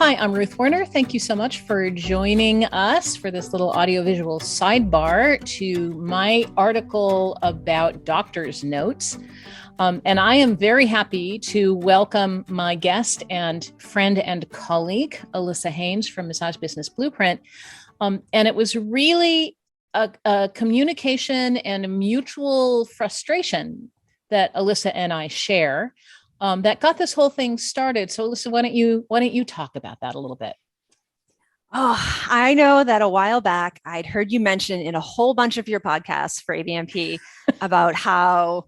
Hi, I'm Ruth Werner. Thank you so much for joining us for this little audiovisual sidebar to my article about doctor's notes. And I am very happy to welcome my guest and friend and colleague, Alyssa Haynes from Massage Business Blueprint. And it was really a communication and a mutual frustration that Alyssa and I share that got this whole thing started. So Alyssa, why don't you talk about that a little bit? Oh, I know that a while back I'd heard you mention in a whole bunch of your podcasts for ABMP about how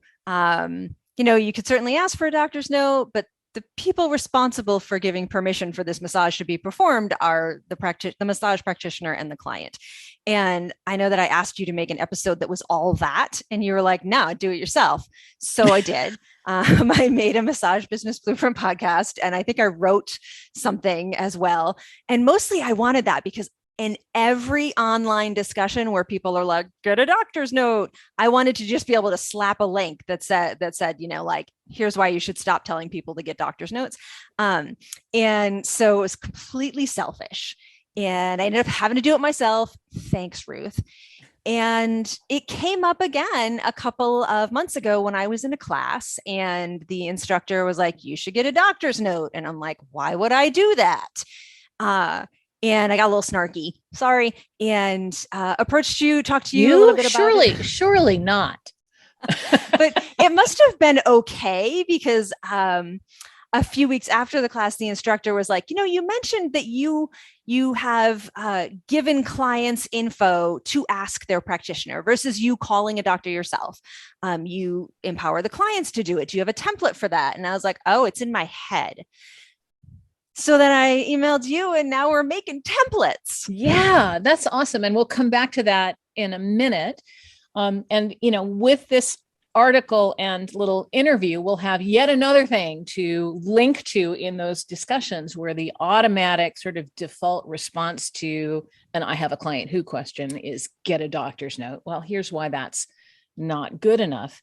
you could certainly ask for a doctor's note, but the people responsible for giving permission for this massage to be performed are the massage practitioner and the client. And I know that I asked you to make an episode that was all that, and you were like, "No, do it yourself." So I did. I made a Massage Business Blueprint podcast, and I think I wrote something as well. And mostly I wanted that because in every online discussion where people are like, get a doctor's note, I wanted to just be able to slap a link that said, here's why you should stop telling people to get doctor's notes. And so it was completely selfish. And I ended up having to do it myself. Thanks, Ruth. And it came up again a couple of months ago when I was in a class and the instructor was like, you should get a doctor's note. And I'm like, why would I do that? And I got a little snarky, sorry, and approached you, talked to you a little bit about it. Surely not. But it must have been okay because a few weeks after the class, the instructor was like, you mentioned that you have given clients info to ask their practitioner versus you calling a doctor yourself. You empower the clients to do it. Do you have a template for that? And I was like, oh, it's in my head. So then I emailed you and now we're making templates. Yeah, that's awesome. And we'll come back to that in a minute. With this article and little interview, we'll have yet another thing to link to in those discussions where the automatic sort of default response to an I have a client who question is get a doctor's note. Well, here's why that's not good enough.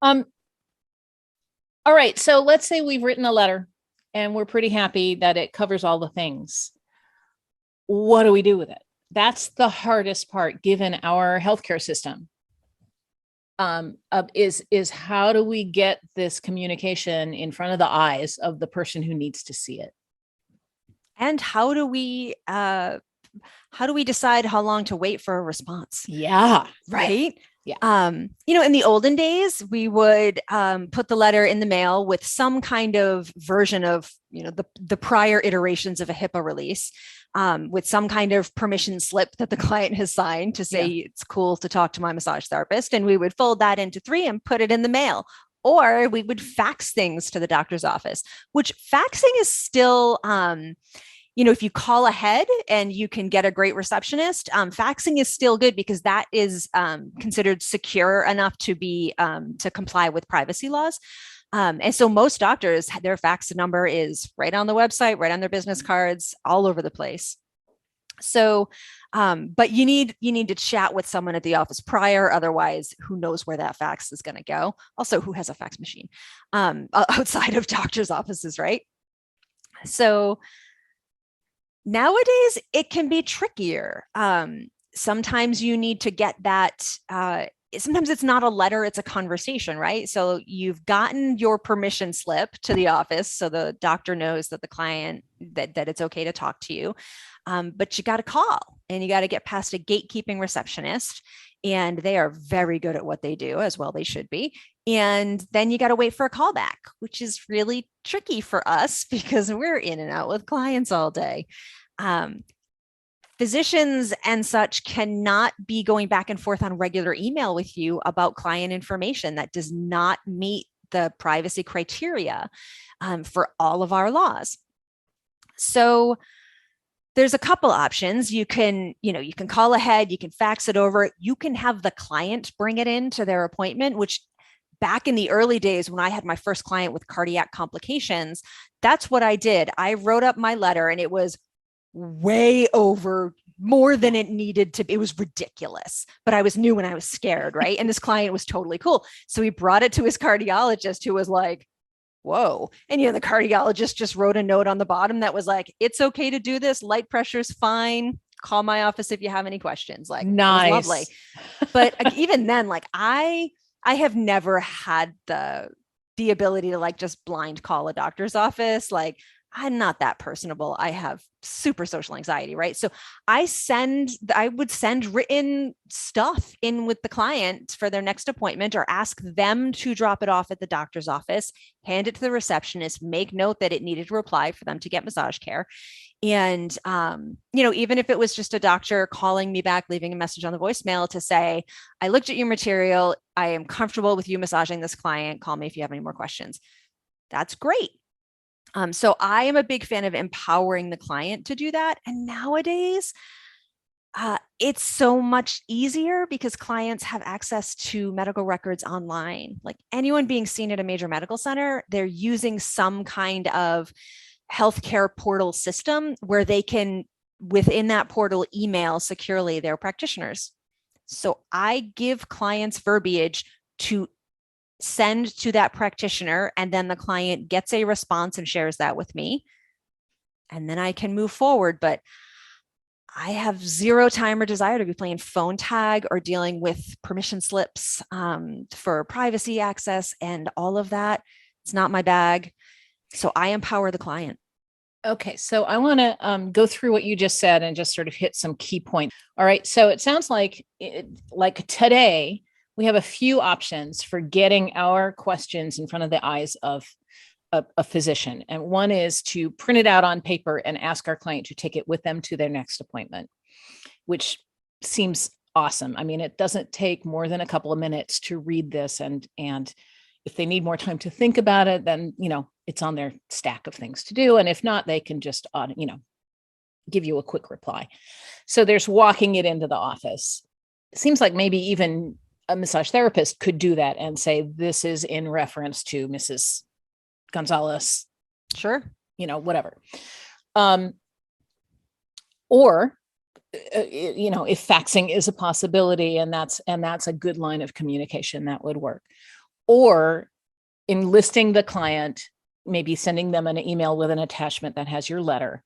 All right. So let's say we've written a letter and we're pretty happy that it covers all the things. What do we do with it? That's the hardest part, given our healthcare system. Is how do we get this communication in front of the eyes of the person who needs to see it? And how do we decide how long to wait for a response? Yeah. Right. Yeah. In the olden days, we would put the letter in the mail with some kind of version of, the prior iterations of a HIPAA release, with some kind of permission slip that the client has signed to say it's cool to talk to my massage therapist. And we would fold that into 3 and put it in the mail. Or we would fax things to the doctor's office, which faxing is still, if you call ahead and you can get a great receptionist, faxing is still good because that is considered secure enough to be to comply with privacy laws. And so most doctors, their fax number is right on the website, right on their business cards, all over the place. So, but you need to chat with someone at the office prior. Otherwise, who knows where that fax is going to go? Also, who has a fax machine outside of doctors' offices, right? So nowadays, it can be trickier. Sometimes you need to get that. Sometimes it's not a letter, it's a conversation, right? So you've gotten your permission slip to the office so the doctor knows that the client, that it's okay to talk to you. But you got to call and you got to get past a gatekeeping receptionist. And they are very good at what they do, as well they should be. And then you got to wait for a callback, which is really tricky for us because we're in and out with clients all day. Physicians and such cannot be going back and forth on regular email with you about client information that does not meet the privacy criteria for all of our laws. So there's a couple options. You can call ahead, you can fax it over, you can have the client bring it in to their appointment, which back in the early days when I had my first client with cardiac complications, that's what I did. I wrote up my letter and it was way over more than it needed to be. It was ridiculous, but I was new and I was scared, right? And this client was totally cool. So he brought it to his cardiologist who was like, whoa. And, the cardiologist just wrote a note on the bottom that was like, it's okay to do this. Light pressure's fine. Call my office if you have any questions. Like, it was lovely. Nice. But even then, like I have never had the ability to like just blind call a doctor's office. Like, I'm not that personable. I have super social anxiety, right? So I would send written stuff in with the client for their next appointment, or ask them to drop it off at the doctor's office, hand it to the receptionist, make note that it needed to reply for them to get massage care. And, even if it was just a doctor calling me back, leaving a message on the voicemail to say, I looked at your material. I am comfortable with you massaging this client. Call me if you have any more questions. That's great. So I am a big fan of empowering the client to do that. And nowadays, it's so much easier because clients have access to medical records online. Like, anyone being seen at a major medical center, they're using some kind of healthcare portal system where they can, within that portal, email securely their practitioners. So I give clients verbiage to send to that practitioner, and then the client gets a response and shares that with me. And then I can move forward. But I have zero time or desire to be playing phone tag or dealing with permission slips for privacy access and all of that. It's not my bag. So I empower the client. Okay, so I want to go through what you just said and just sort of hit some key points. All right, so it sounds like today we have a few options for getting our questions in front of the eyes of a physician. And one is to print it out on paper and ask our client to take it with them to their next appointment, which seems awesome. I mean, it doesn't take more than a couple of minutes to read this. And if they need more time to think about it, then, it's on their stack of things to do. And if not, they can just, give you a quick reply. So there's walking it into the office. It seems like maybe even a massage therapist could do that and say, this is in reference to Mrs. Gonzalez. Sure. Whatever. Or, if faxing is a possibility and that's a good line of communication, that would work. Or enlisting the client, maybe sending them an email with an attachment that has your letter,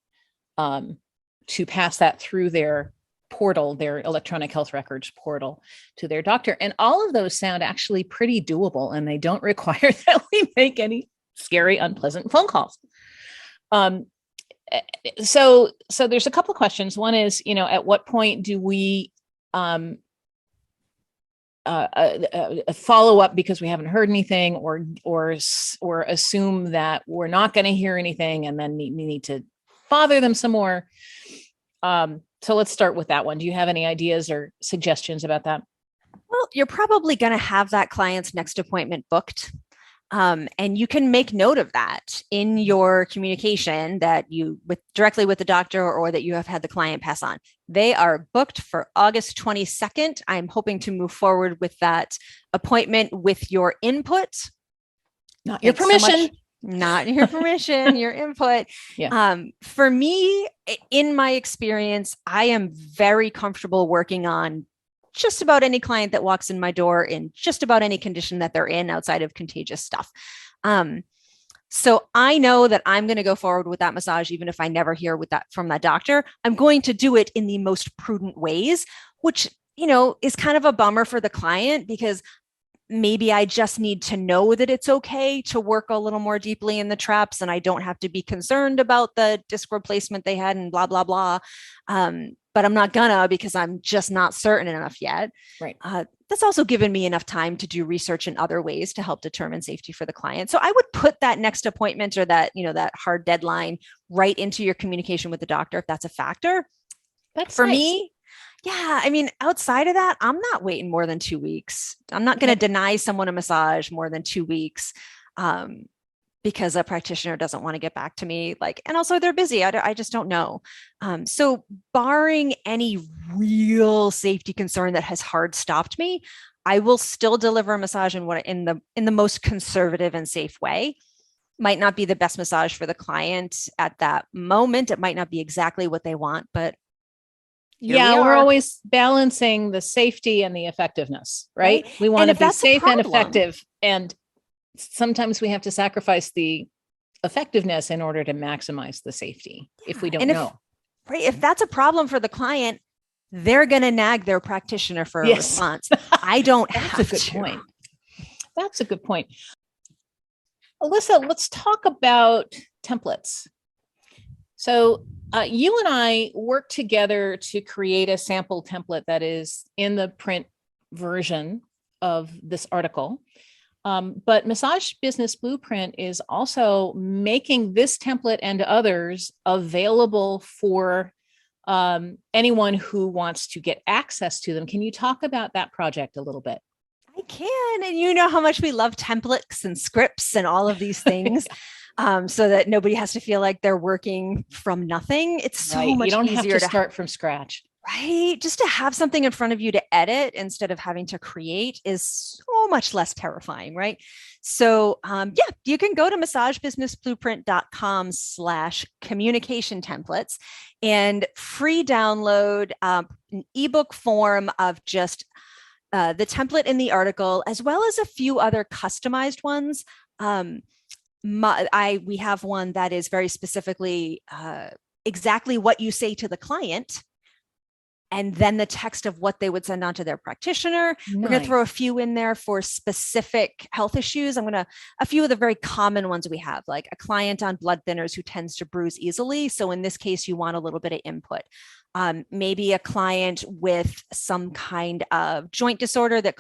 to pass that through their portal, their electronic health records portal, to their doctor. And all of those sound actually pretty doable, and they don't require that we make any scary, unpleasant phone calls. So there's a couple of questions. One is, at what point do we follow up because we haven't heard anything, or assume that we're not going to hear anything and then we need to bother them some more. So let's start with that one. Do you have any ideas or suggestions about that? Well, you're probably going to have that client's next appointment booked. And you can make note of that in your communication that directly with the doctor, or that you have had the client pass on. They are booked for August 22nd. I'm hoping to move forward with that appointment with your input. Not your permission. Not your permission, your input. Yeah. For me, in my experience, I am very comfortable working on just about any client that walks in my door in just about any condition that they're in outside of contagious stuff. So I know that I'm going to go forward with that massage, even if I never hear from that doctor. I'm going to do it in the most prudent ways, which, is kind of a bummer for the client, because maybe I just need to know that it's okay to work a little more deeply in the traps, and I don't have to be concerned about the disc replacement they had and blah, blah, blah. But I'm not gonna, because I'm just not certain enough yet. Right. That's also given me enough time to do research in other ways to help determine safety for the client. So I would put that next appointment, or that, that hard deadline, right into your communication with the doctor, if that's a factor. That's for nice. me. Yeah. I mean, outside of that, I'm not waiting more than 2 weeks. I'm not going to deny someone a massage more than 2 weeks. Because a practitioner doesn't want to get back to me, and also they're busy. I just don't know. So barring any real safety concern that has hard stopped me, I will still deliver a massage in the most conservative and safe way. Might not be the best massage for the client at that moment. It might not be exactly what they want, but we're always balancing the safety and the effectiveness, right? We want to be safe and effective. And sometimes we have to sacrifice the effectiveness in order to maximize the safety if we don't know. If that's a problem for the client, they're going to nag their practitioner for a response. I don't have That's a good point. That's a good point. Alyssa, let's talk about templates. So you and I worked together to create a sample template that is in the print version of this article. But Massage Business Blueprint is also making this template and others available for anyone who wants to get access to them. Can you talk about that project a little bit? I can. And you know how much we love templates and scripts and all of these things. So that nobody has to feel like they're working from nothing. It's so much easier. You don't have to start from scratch. Right. Just to have something in front of you to edit instead of having to create is so much less terrifying. Right. So you can go to massagebusinessblueprint.com/communication templates and free download an ebook form of just the template in the article, as well as a few other customized ones. We have one that is very specifically exactly what you say to the client, and then the text of what they would send on to their practitioner. Nice. We're going to throw a few in there for specific health issues. A few of the very common ones we have, like a client on blood thinners who tends to bruise easily. So in this case, you want a little bit of input. Maybe a client with some kind of joint disorder that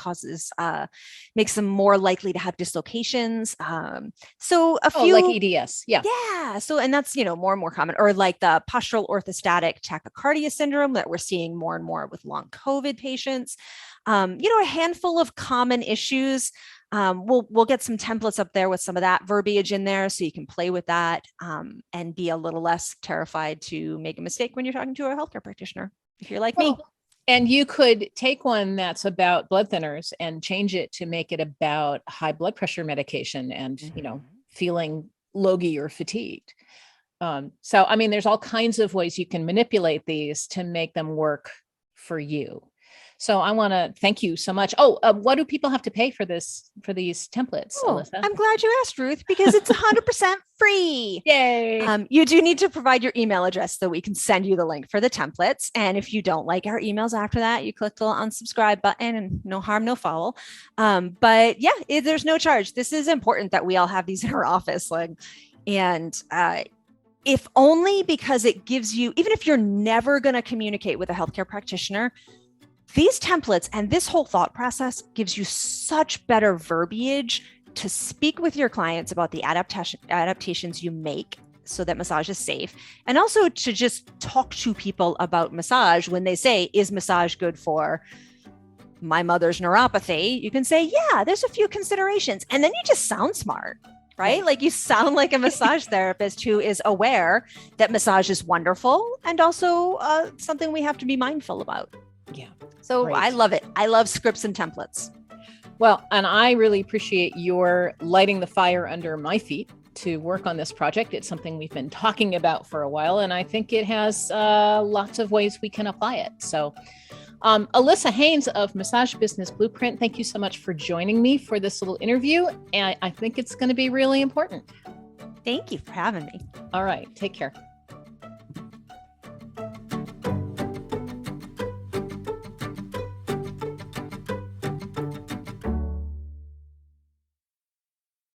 makes them more likely to have dislocations. So a few like EDS. Yeah. Yeah. So, and that's, more and more common, or like the postural orthostatic tachycardia syndrome that we're seeing more and more with long COVID patients. A handful of common issues. We'll get some templates up there with some of that verbiage in there so you can play with that and be a little less terrified to make a mistake when you're talking to a healthcare practitioner, if you're like me. And you could take one that's about blood thinners and change it to make it about high blood pressure medication and, feeling logy or fatigued. There's all kinds of ways you can manipulate these to make them work for you. So I want to thank you so much. What do people have to pay for these templates, Alyssa? I'm glad you asked, Ruth, because it's 100% free. Yay. You do need to provide your email address so we can send you the link for the templates. And if you don't like our emails after that, you click the unsubscribe button and no harm, no foul. There's no charge. This is important that we all have these in our office. If only because it gives you, even if you're never going to communicate with a healthcare practitioner, these templates and this whole thought process gives you such better verbiage to speak with your clients about the adaptations you make so that massage is safe, and also to just talk to people about massage when they say, is massage good for my mother's neuropathy? You can say, yeah, there's a few considerations. And then you just sound smart, right? Like you sound like a massage therapist who is aware that massage is wonderful and also something we have to be mindful about. Yeah. So great. I love it. I love scripts and templates. Well, and I really appreciate your lighting the fire under my feet to work on this project. It's something we've been talking about for a while, and I think it has lots of ways we can apply it. So Alyssa Haynes of Massage Business Blueprint, thank you so much for joining me for this little interview. And I think it's going to be really important. Thank you for having me. All right. Take care.